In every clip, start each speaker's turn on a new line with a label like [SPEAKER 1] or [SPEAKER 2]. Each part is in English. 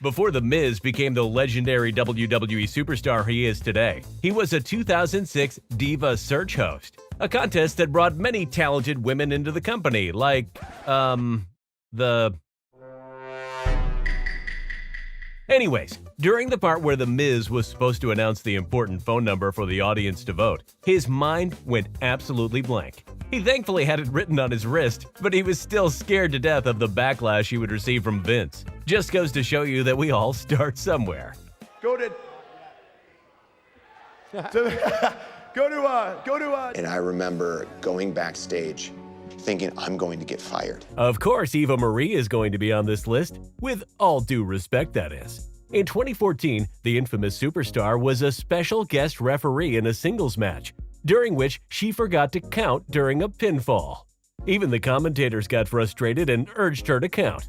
[SPEAKER 1] Before The Miz became the legendary WWE superstar he is today, he was a 2006 Divas search host, a contest that brought many talented women into the company, like, Anyways, during the part where The Miz was supposed to announce the important phone number for the audience to vote, his mind went absolutely blank. He thankfully had it written on his wrist, but he was still scared to death of the backlash he would receive from Vince. Just goes to show you that we all start somewhere.
[SPEAKER 2] Go to.
[SPEAKER 3] And I remember going backstage thinking I'm going to get fired.
[SPEAKER 1] Of course, Eva Marie is going to be on this list, with all due respect, that is. In 2014, the infamous superstar was a special guest referee in a singles match, during which she forgot to count during a pinfall. Even the commentators got frustrated and urged her to count.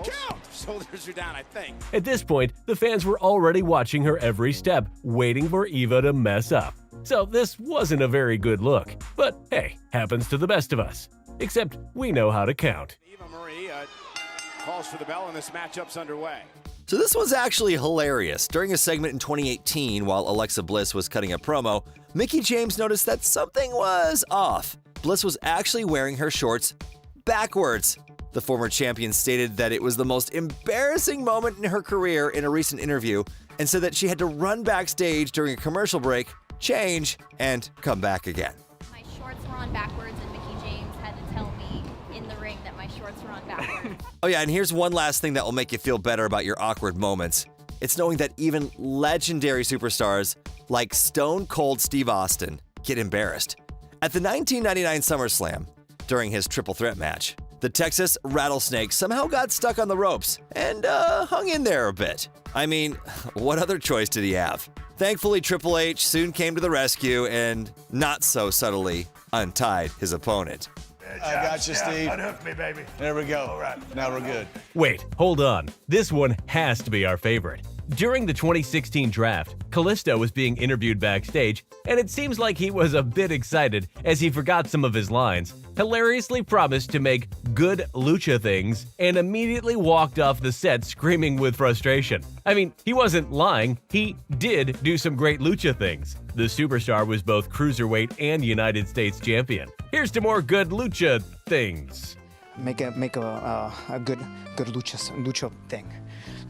[SPEAKER 4] Count! Shoulders are down, I think.
[SPEAKER 1] At this point, the fans were already watching her every step, waiting for Eva to mess up. So this wasn't a very good look. But hey, happens to the best of us. Except we know how to count.
[SPEAKER 4] Eva Marie calls for the bell and this matchup's underway.
[SPEAKER 5] So this was actually hilarious. During a segment in 2018, while Alexa Bliss was cutting a promo, Mickie James noticed that something was off. Bliss was actually wearing her shorts backwards. The former champion stated that it was the most embarrassing moment in her career in a recent interview and said that she had to run backstage during a commercial break, change, and come back again.
[SPEAKER 6] My shorts were on backwards and Mickie James had to tell me in the ring that my shorts were on backwards.
[SPEAKER 5] Oh yeah, and here's one last thing that will make you feel better about your awkward moments. It's knowing that even legendary superstars like Stone Cold Steve Austin get embarrassed. At the 1999 SummerSlam, during his triple threat match, the Texas Rattlesnake somehow got stuck on the ropes and hung in there a bit. I mean, what other choice did he have? Thankfully, Triple H soon came to the rescue and, not so subtly, untied his opponent.
[SPEAKER 2] I got you, Steve.
[SPEAKER 4] Unhook me, baby.
[SPEAKER 2] There we go.
[SPEAKER 4] All right.
[SPEAKER 2] Now we're good.
[SPEAKER 1] Wait, hold on. This one has to be our favorite. During the 2016 draft, Kalisto was being interviewed backstage, and it seems like he was a bit excited as he forgot some of his lines, hilariously promised to make good lucha things, and immediately walked off the set screaming with frustration. I mean, he wasn't lying, he did do some great lucha things. The superstar was both cruiserweight and United States champion. Here's to more good lucha things.
[SPEAKER 7] Make a good lucha thing.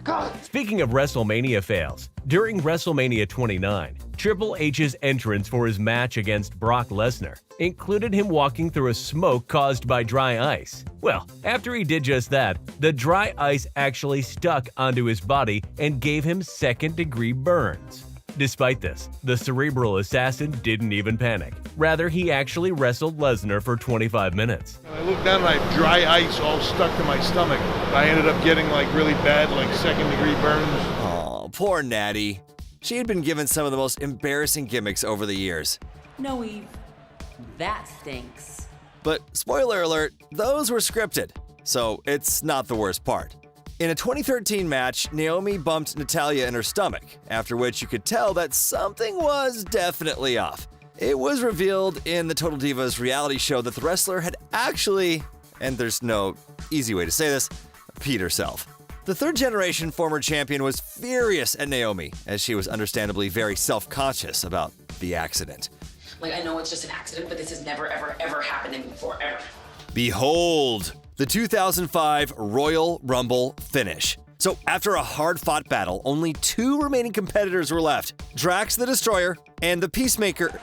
[SPEAKER 7] God.
[SPEAKER 1] Speaking of WrestleMania fails, during WrestleMania 29, Triple H's entrance for his match against Brock Lesnar included him walking through a smoke caused by dry ice. Well, after he did just that, the dry ice actually stuck onto his body and gave him second-degree burns. Despite this, the cerebral assassin didn't even panic. Rather, he actually wrestled Lesnar for 25 minutes.
[SPEAKER 2] I looked down and I had dry ice all stuck to my stomach. I ended up getting like really bad, like second-degree burns.
[SPEAKER 5] Oh, poor Natty. She had been given some of the most embarrassing gimmicks over the years.
[SPEAKER 8] No, Eve. That stinks.
[SPEAKER 5] But spoiler alert, those were scripted, so it's not the worst part. In a 2013 match, Naomi bumped Natalya in her stomach, after which you could tell that something was definitely off. It was revealed in the Total Divas reality show that the wrestler had actually, and there's no easy way to say this, peed herself. The third-generation former champion was furious at Naomi, as she was understandably very self-conscious about the accident.
[SPEAKER 8] Like, I know it's just an accident, but this has never, ever, ever happened to me before, ever.
[SPEAKER 5] Behold, the 2005 Royal Rumble finish. So after a hard-fought battle, only two remaining competitors were left. Drax the Destroyer and the Peacemaker,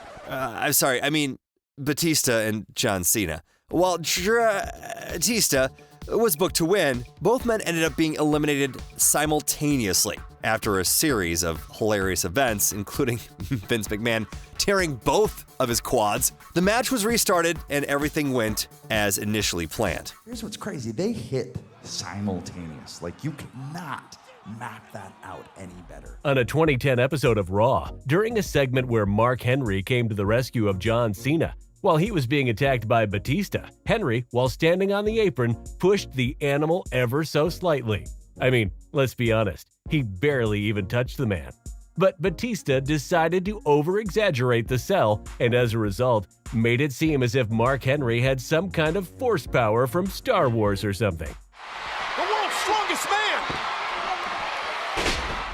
[SPEAKER 5] Batista and John Cena. While Batista was booked to win, both men ended up being eliminated simultaneously after a series of hilarious events, including Vince McMahon tearing both of his quads. The match was restarted and everything went as initially planned.
[SPEAKER 9] Here's what's crazy. They hit simultaneous. Like, you cannot map that out any better.
[SPEAKER 1] On a 2010 episode of Raw, during a segment where Mark Henry came to the rescue of John Cena, while he was being attacked by Batista, Henry, while standing on the apron, pushed the animal ever so slightly. I mean, let's be honest, he barely even touched the man. But Batista decided to over-exaggerate the sell, and as a result, made it seem as if Mark Henry had some kind of force power from Star Wars or something.
[SPEAKER 4] The world's strongest man!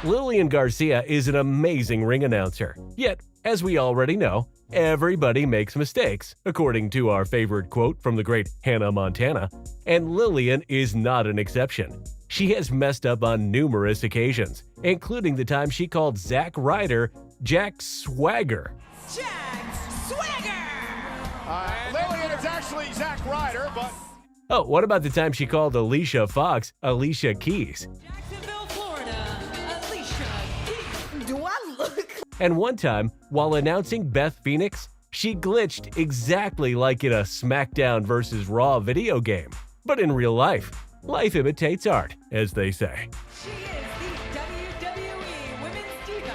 [SPEAKER 1] Lillian Garcia is an amazing ring announcer. Yet, as we already know, everybody makes mistakes, according to our favorite quote from the great Hannah Montana, and Lillian is not an exception. She has messed up on numerous occasions, including the time she called Zack Ryder Jack Swagger.
[SPEAKER 4] Lillian is actually Zack Ryder, but...
[SPEAKER 1] Oh, what about the time she called Alicia Fox Alicia Keys?
[SPEAKER 10] Jacksonville, Florida, Alicia Keys.
[SPEAKER 8] Do I look?
[SPEAKER 1] And one time, while announcing Beth Phoenix, she glitched exactly like in a SmackDown vs. Raw video game. But in real life, life imitates art, as they say.
[SPEAKER 10] She is the WWE Women's Diva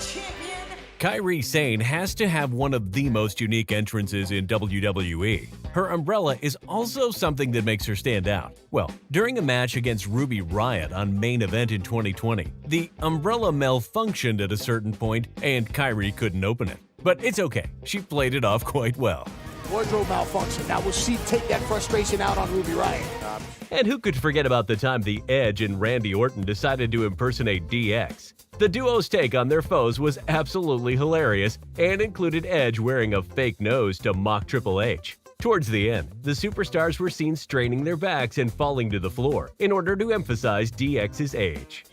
[SPEAKER 10] Champion.
[SPEAKER 1] Kairi Sane has to have one of the most unique entrances in WWE. Her umbrella is also something that makes her stand out. Well, during a match against Ruby Riott on Main Event in 2020, the umbrella malfunctioned at a certain point and Kairi couldn't open it. But it's okay, she played it off quite well.
[SPEAKER 11] Wardrobe malfunction. Now will she take that frustration out on Ruby Riott?
[SPEAKER 1] And who could forget about the time The Edge and Randy Orton decided to impersonate DX? The duo's take on their foes was absolutely hilarious and included Edge wearing a fake nose to mock Triple H. Towards the end, the superstars were seen straining their backs and falling to the floor in order to emphasize DX's age.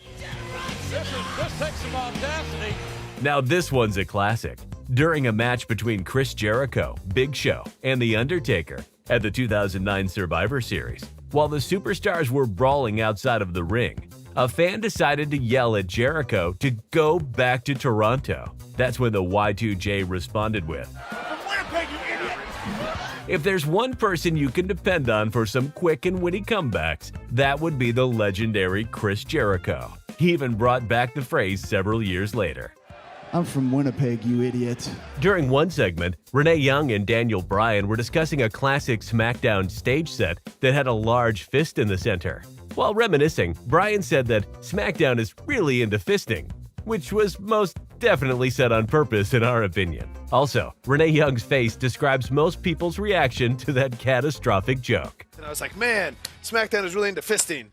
[SPEAKER 4] This takes some audacity.
[SPEAKER 1] Now this one's a classic. During a match between Chris Jericho, Big Show, and The Undertaker at the 2009 Survivor Series, while the superstars were brawling outside of the ring, a fan decided to yell at Jericho to go back to Toronto. That's when the Y2J responded with, "If there's one person you can depend on for some quick and witty comebacks, that would be the legendary Chris Jericho." He even brought back the phrase several years later.
[SPEAKER 11] I'm from Winnipeg, you idiot.
[SPEAKER 1] During one segment, Renee Young and Daniel Bryan were discussing a classic SmackDown stage set that had a large fist in the center. While reminiscing, Bryan said that SmackDown is really into fisting, which was most definitely said on purpose in our opinion. Also, Renee Young's face describes most people's reaction to that catastrophic joke.
[SPEAKER 12] And I was like, man, SmackDown is really into fisting.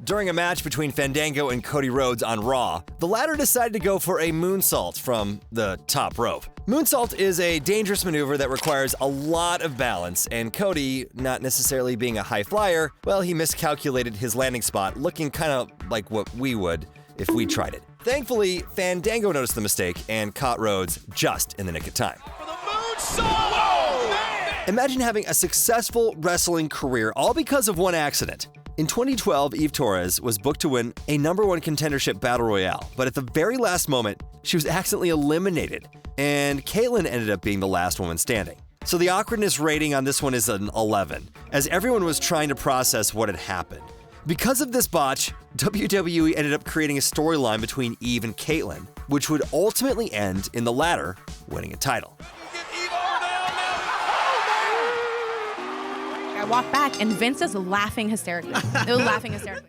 [SPEAKER 5] During a match between Fandango and Cody Rhodes on Raw, the latter decided to go for a moonsault from the top rope. Moonsault is a dangerous maneuver that requires a lot of balance, and Cody, not necessarily being a high flyer, well, he miscalculated his landing spot, looking kind of like what we would if we tried it. Thankfully, Fandango noticed the mistake and caught Rhodes just in the nick of time.
[SPEAKER 4] For the moonsault! Whoa, man!
[SPEAKER 5] Imagine having a successful wrestling career all because of one accident. In 2012, Eve Torres was booked to win a #1 contendership battle royale, but at the very last moment, she was accidentally eliminated, and Kaitlyn ended up being the last woman standing. So the awkwardness rating on this one is an 11, as everyone was trying to process what had happened. Because of this botch, WWE ended up creating a storyline between Eve and Kaitlyn, which would ultimately end in the latter winning a title.
[SPEAKER 13] I walked back and Vince is laughing hysterically. They were laughing hysterically.